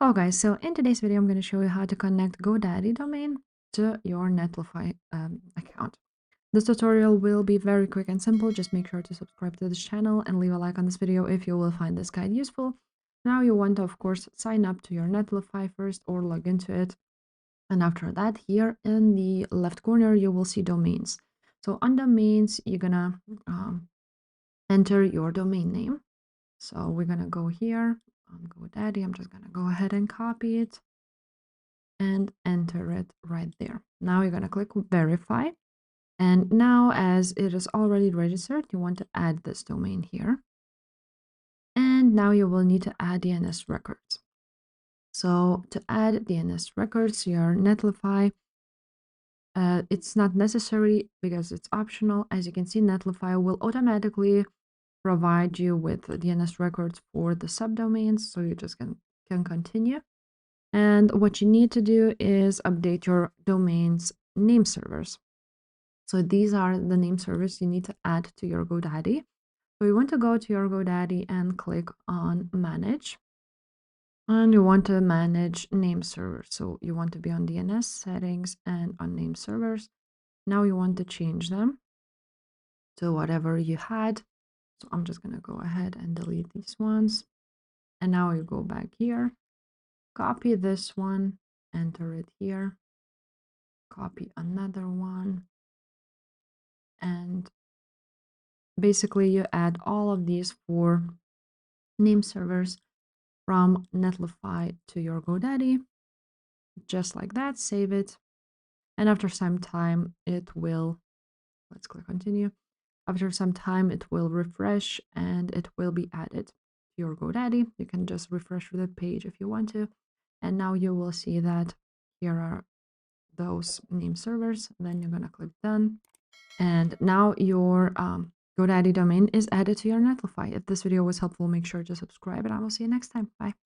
Hello guys, so in today's video I'm going to show you how to connect Godaddy domain to your Netlify account. This tutorial will be very quick and simple. Just make sure to subscribe to this channel and leave a like on this video if you will find this guide useful. Now you want to of course sign up to your Netlify first or log into it, and after that here in the left corner you will see domains. So on domains you're gonna enter your domain name. So we're gonna go here on Godaddy. I'm just gonna go ahead and copy it and enter it right there. Now you're gonna click verify. And now as it is already registered, you want to add this domain here. And now you will need to add DNS records. So to add DNS records, your Netlify, it's not necessary because it's optional. As you can see, Netlify will automatically provide you with the DNS records for the subdomains. So you just can continue. And what you need to do is update your domain's name servers. So these are the name servers you need to add to your Godaddy. So you want to go to your Godaddy and click on manage. And you want to manage name servers. So you want to be on DNS settings and on name servers. Now you want to change them to whatever you had. So I'm just going to go ahead and delete these ones. And now you go back here, copy this one, enter it here, copy another one, and basically you add all of these four name servers from Netlify to your Godaddy, just like that. Save it, and after some time it will, let's click continue. After some time it will refresh and it will be added to your Godaddy. You can just refresh the page if you want to, and now you will see that here are those name servers. Then you're gonna click done, and now your Godaddy domain is added to your Netlify. If this video was helpful, make sure to subscribe, and I will see you next time. Bye.